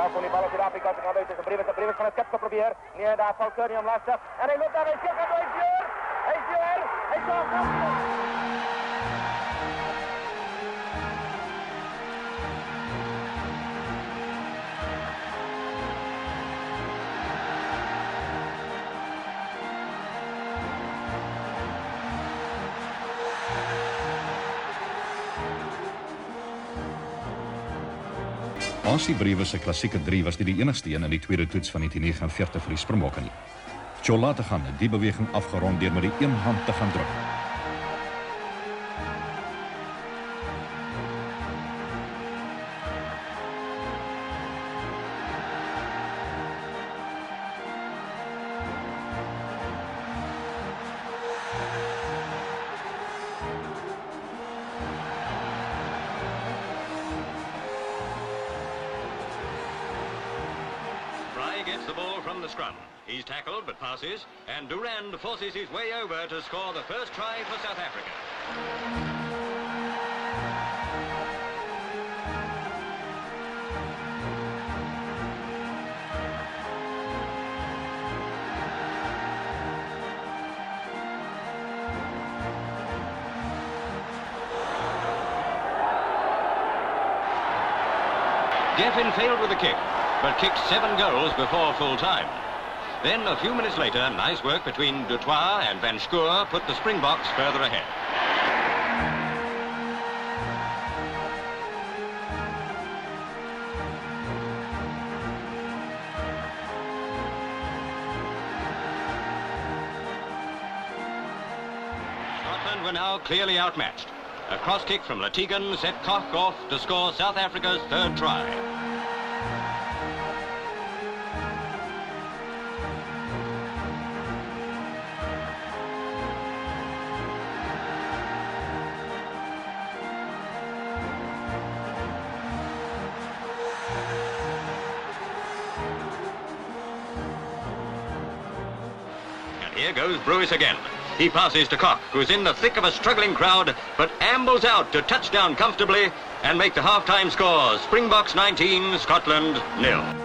Ja, Fonnie bal op de Afrika te gaan uit tegen Brewis. Brewis van het kap geprobeerd. Nee, daar valt Kearney om lastig. En hij loopt daar, hij schiet aan, hij is hier! Hij is hier! Hij is hier! Hansie Brewis se klassieke 3 was nie die enigste een in die tweede toets van 1949 vir die Springbokke nie. Tjol Lategan het die beweging afgerond deur met die een hand te gaan druk. Gets the ball from the scrum. He's tackled but passes, and Durand forces his way over to score the first try for South Africa. Geffen failed with the kick, but kicked 7 goals before full time. Then, a few minutes later, nice work between Toit and Van Schoor put the Springboks further ahead. Scotland were now clearly outmatched. A cross kick from Lategan set Koch off to score South Africa's third try. Here goes Brewis again. He passes to Koch, who's in the thick of a struggling crowd, but ambles out to touch down comfortably and make the half-time score. Springboks 19, Scotland 0.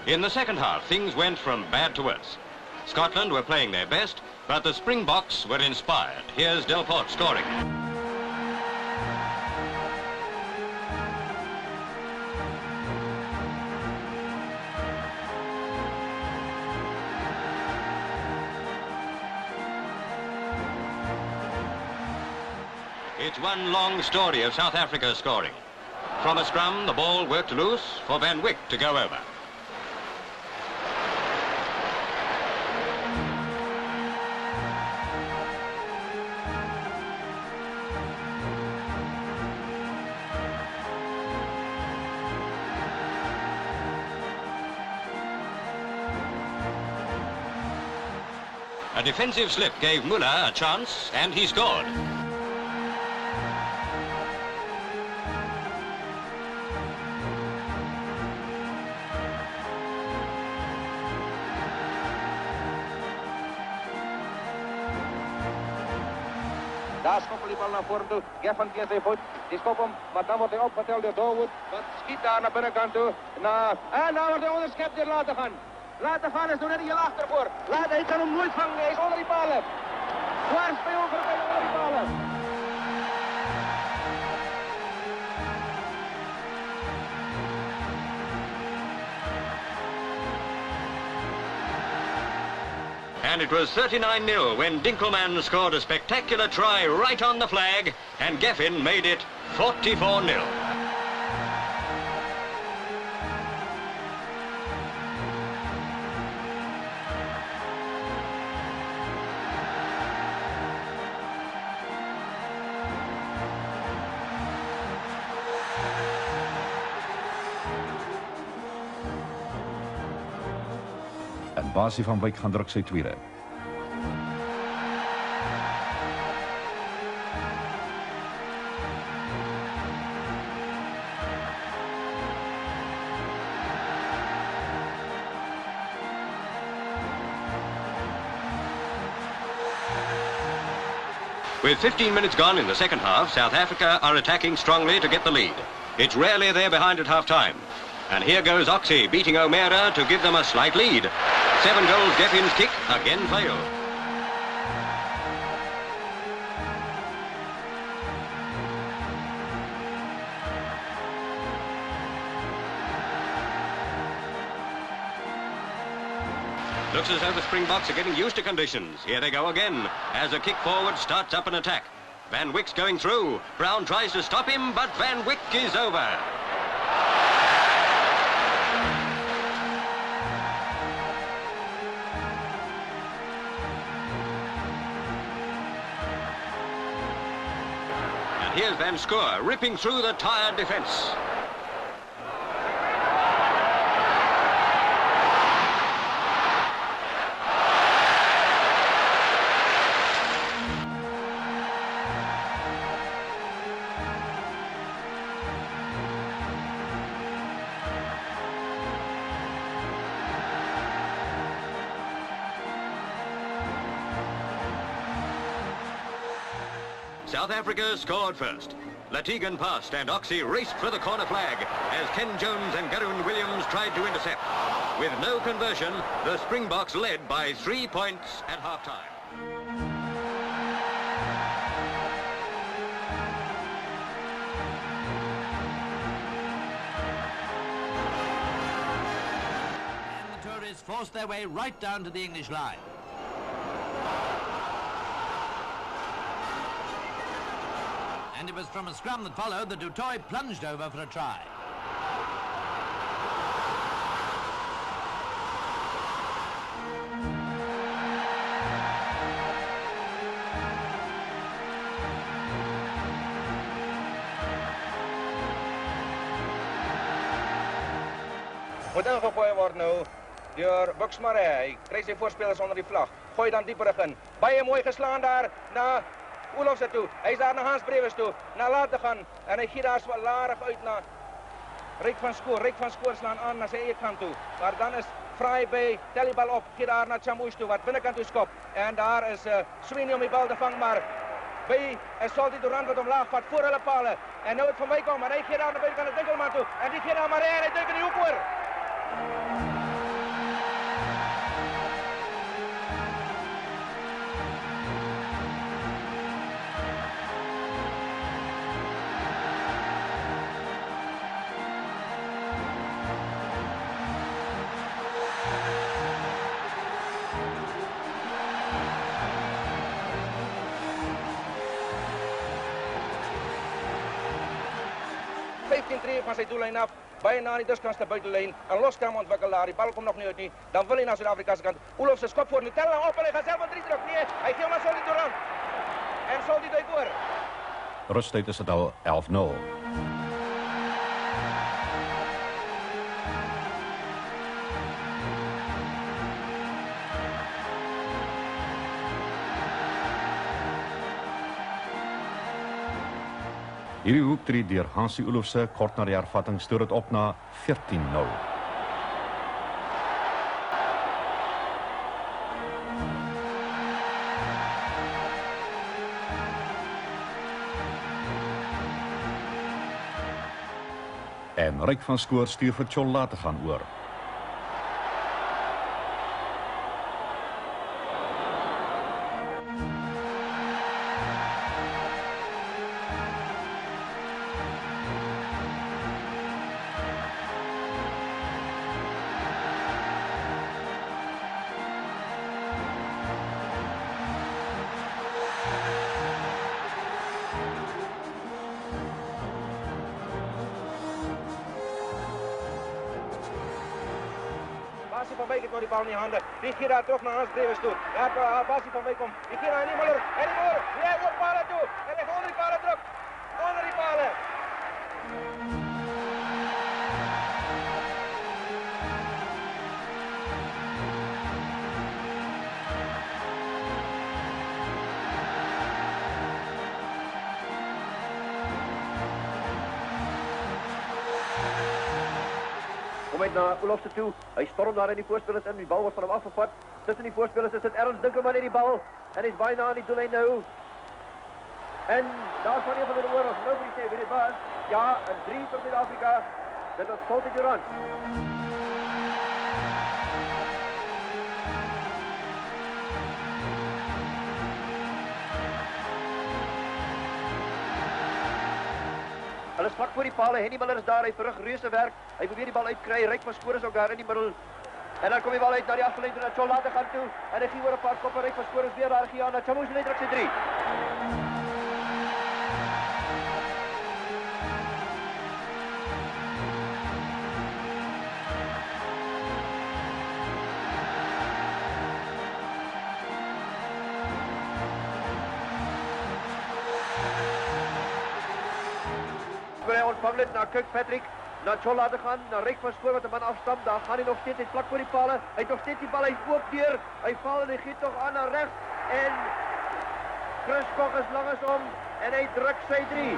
In the second half, things went from bad to worse. Scotland were playing their best, but the Springboks were inspired. Here's Delport scoring. It's one long story of South Africa scoring. From a scrum, the ball worked loose for Van Wyk to go over. A defensive slip gave Muller a chance, and he scored. Daar schoppelt die bal naar voren toe. Geffen via zijn voet. Die schopt hem, maar dan wordt hij opgeteld door Toit. Wat schiet daar naar binnenkant toe. En nou wordt hij onderschept door Lategan. Lategan is er net heel achter voor. Hij kan hem nooit vangen, hij is onder die palen. Dwars bij over die palen. And it was 39-0 when Dinkelman scored a spectacular try right on the flag, and Geffen made it 44-0. En Basie van Wyk gaan druk sy tweede. With 15 minutes gone in the second half, South Africa are attacking strongly to get the lead. It's rarely they're behind at half-time. And here goes Ochse beating O'Meara to give them a slight lead. 7 goals Geffin's kick again failed. Looks as though the Springboks are getting used to conditions. Here they go again, as a kick forward starts up an attack. Van Wyk's going through. Brown tries to stop him, but Van Wyk is over. And here's Van Schoor ripping through the tired defence. South Africa scored first. Lategan passed and Ochse raced for the corner flag as Ken Jones and Garoon Williams tried to intercept. With no conversion, the Springboks led by 3 points at half-time. And the tourists forced their way right down to the English line. And it was from a scrum that followed that Toit plunged over for a try. Moet ingegooid worden nou door Buks Marais. Hij krijgt zijn voorspelers onder die vlag. Gooi dan dieper in. Baie mooi geslaan daar naar Olofse toe. Hij is daar naar Hansie Brewis toe. Naar Lategan. En hij giet daar zwalarig uit naar Ryk van Schoor. Ryk van Schoor slaan aan naar zijn eigen kant toe. Maar dan is Fourie bij, tel die bal op. Giet daar naar Chum toe. Wat binnenkant toe skop. En daar is Sweeney om die bal te vangen. Maar bij zal die Durant wat omlaag vat voor alle palen. En nou het van Wyk komen. En hij giet daar naar buitenkant de Dinkelman toe. En die giet naar Marais. En hij duikt in die hoek voor. Van zijn doellijn af, bijna aan die duskantste buitenlijn. Een loskam ontwikkeld daar, die bal komt nog niet uit. Dan wil hij naar Zuid-Afrikaanse kant. Olofse schop voor nu, tel hem op en hij gaat zelf een 3 druk. Nee, hij geeft naar Soldi Durant. En Soldi duikt voor. Rusttijd is het al 11-0. Hierdie hoekdrie deur Hansie Olofse kort na die hervatting stoor dit op na 14-0. En Ryk van Schoor stuur vir Tjol Lategan oor. Basie van Wyk heeft nog die bal in die handen. Die giet daar terug naar Hansie Brewis toe. Ja, Basie van Wyk komt. Die giet naar Hennie Muller. Hennie Muller. Hij wordt palen toe. En hij gaat onder die palen terug. Onder die palen. Kom uit naar Olofse toe. Hij stormt daar in die voorspelers in. Die bal wordt van hem afgevat. Tussen die voorspelers is het Ernst Dinkelman in die bal. En hij is bijna aan die doellijn nou. En daar is van een van de oorlogs. Nobody sê wie dit was. Ja, een 3 vir Suid-Afrika. Dit was Toit Durant. Hulle is vlak voor die paal. Hennie Muller is daar. Hy verrig reuse werk. Hy probeer die bal uitkry. Ryk van Schoor is ook daar in die middel. En dan kom die bal uit naar die afgelijn toe, naar Tjol Lategan toe. En hy gee oor 'n paar koppe. Ryk van Schoor is weer daar gegaan. Chum is net sy 3. Hy ontvang dit na Koch Patrick, na Tjol Lategan, na Ryk van Schoor wat 'n man afstam. Daar gaan hy nog steeds uit vlak voor die pale. Hy het nog steeds die bal, hy oop deur. Hy val en hy gee tog aan na regs. En Koch is langs om en hy druk sy 3.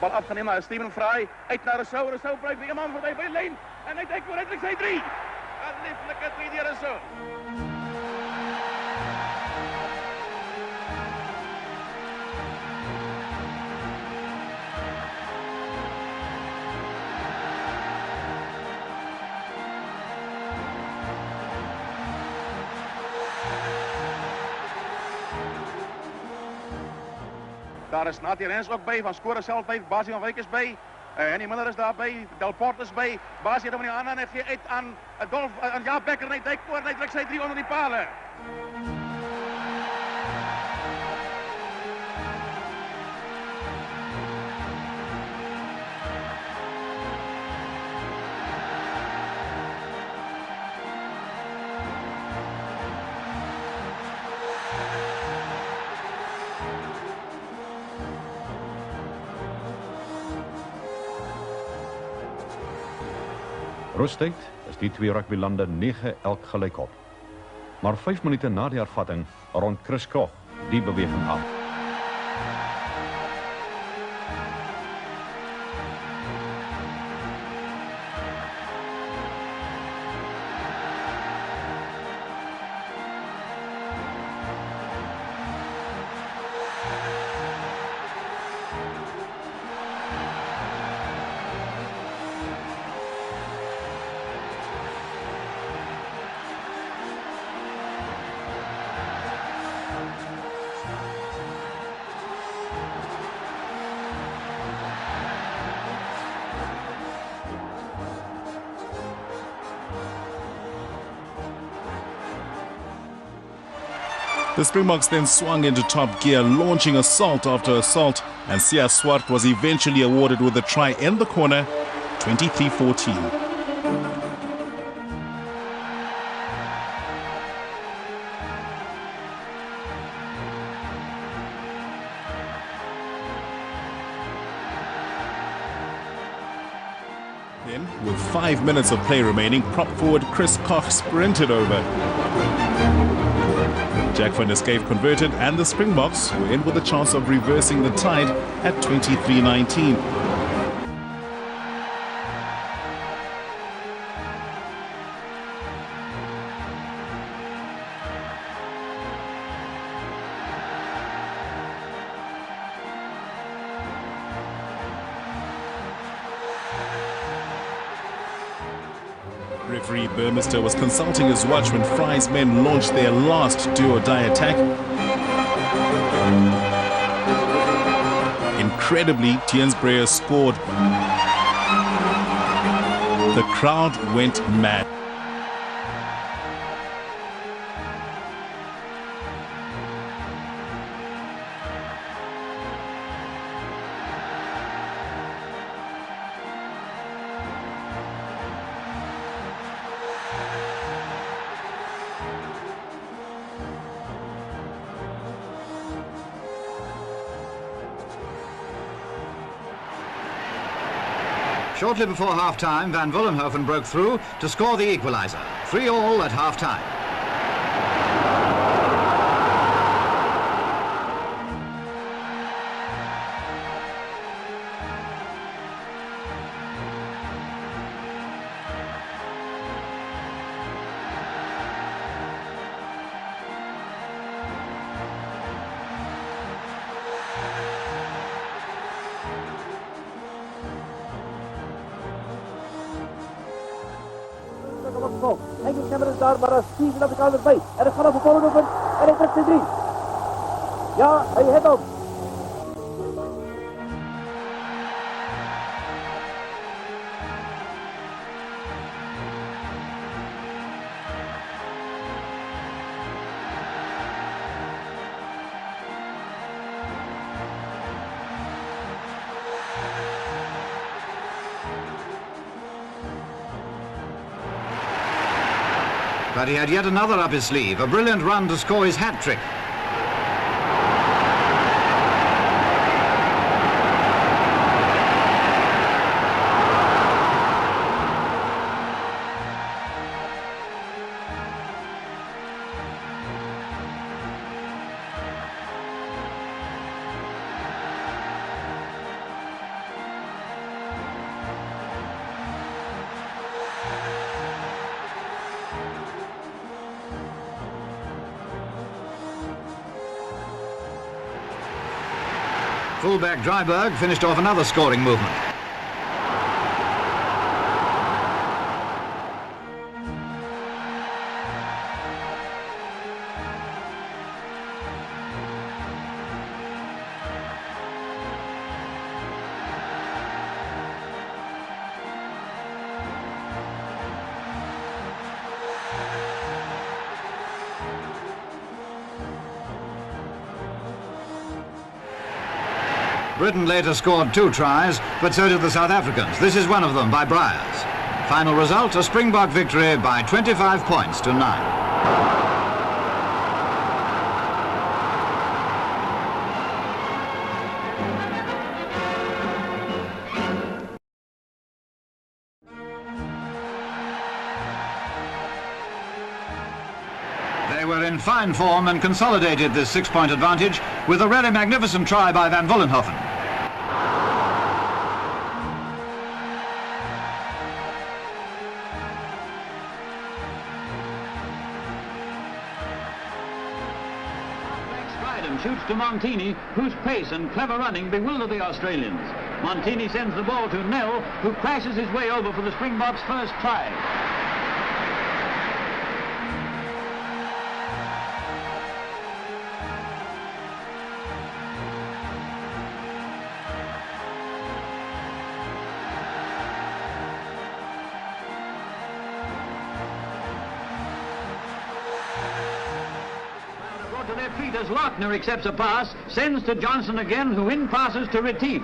Bal afgeneem naar Lofty Fourie, uit naar Rousseau blijft weer een man voorbij bij de lijn. En hij denkt vooruit, zij 3. Een lieflijke 3 die Rousseau. Daar is Ernst ook bij, Van Schoor is zelf bij, Basie van Wyk is bij, Hennie Muller is daarbij, Delport is bij, Basie heeft hem niet aan en hij geeft uit aan Jaap Bekker en hij dijkt voor en hij drukt zij 3 onder die palen. Rustyd is die twee rugbylande 9-11 gelyk op. Maar 5 minute na die hervatting rond Koch die beweging af. The Springboks then swung into top gear, launching assault after assault, and Sia Swart was eventually awarded with a try in the corner, 23-14. Then, with 5 minutes of play remaining, prop forward Koch sprinted over. Jack van Escape converted, and the Springboks were in with a chance of reversing the tide at 23-19. Referee Burmester was consulting his watch when Fry's men launched their last do-or-die attack. Incredibly, Tiensbreyer scored. The crowd went mad. Shortly before half-time, Van Vollenhoven broke through to score the equaliser. 3-3 at half-time. nummer is daar, maar dat is 7 Afrikaners bij. En het gaat op de volle open en hij trekt de 3. Ja, hij heeft hem. But he had yet another up his sleeve, a brilliant run to score his hat-trick. Fullback Dryberg finished off another scoring movement. Britain later scored 2 tries, but so did the South Africans. This is one of them by Briars. Final result, a Springbok victory by 25 points to 9. They were in fine form and consolidated this 6-point advantage with a really magnificent try by Van Vollenhoven. Shoots to Montini, whose pace and clever running bewilder the Australians. Montini sends the ball to Nell, who crashes his way over for the Springboks' first try. To their feet as Lochner accepts a pass, sends to Johnson again, who in passes to Retief.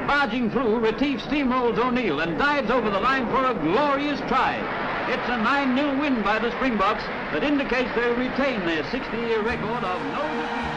Barging through, Retief steamrolls O'Neill and dives over the line for a glorious try. It's a 9-0 win by the Springboks that indicates they retain their 60-year record of no defeat.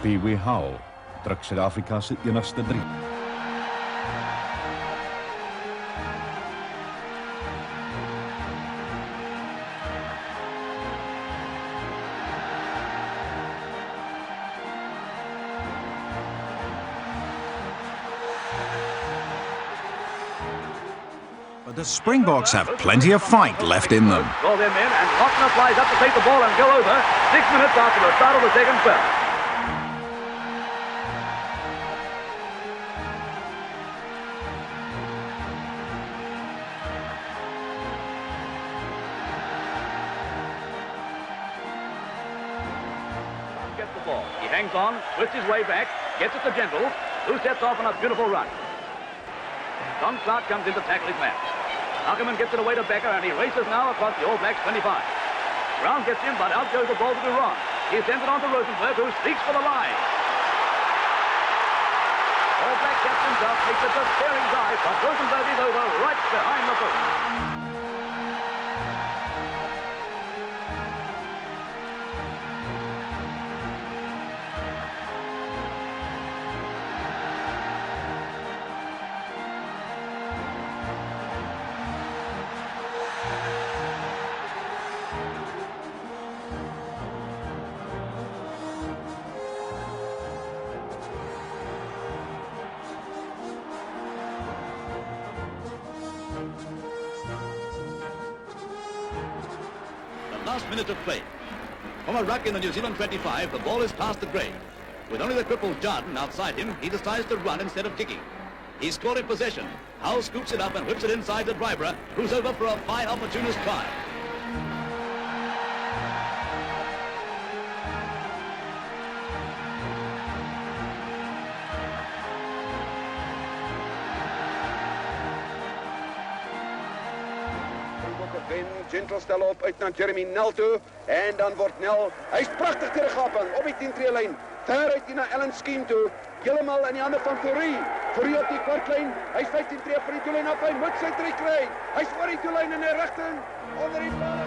Pee-wee Howell druk Suid-Afrika se enigste 3. But the Springboks have plenty of fight left in them. Call them in, and Lochner flies up to take the ball and go over 6 minutes after the start of the second spell. Gets the ball. He hangs on, twists his way back, gets it to Gentle, who sets off on a beautiful run. Tom Clark comes in to tackle his man. Ackerman gets it away to Becker, and he races now across the All Blacks 25. Brown gets in, but out goes the ball to Duran. He sends it on to Rosenberg, who streaks for the line. All Black captain himself makes a despairing dive, but Rosenberg is over right behind the post. last minute of play. From a ruck in the New Zealand 25, the ball is past the grave. With only the crippled Jarden outside him, he decides to run instead of kicking. He's caught in possession. Howe scoops it up and whips it inside to Drybra, who's over for a fine opportunist try. Gentle stel op uit naar Jeremy Nel toe. En dan wordt Nel, hij is prachtig teruggehappen op die 10-3-lijn. Daar uit naar Ellen Scheme toe. Helemaal in die handen van Fourie. Fourie op die kwartlijn. Hij is 15-3 voor die doellijn af. Hij moet sy 3 kry. Hij is voor die doellijn in die richting. Onder die bal.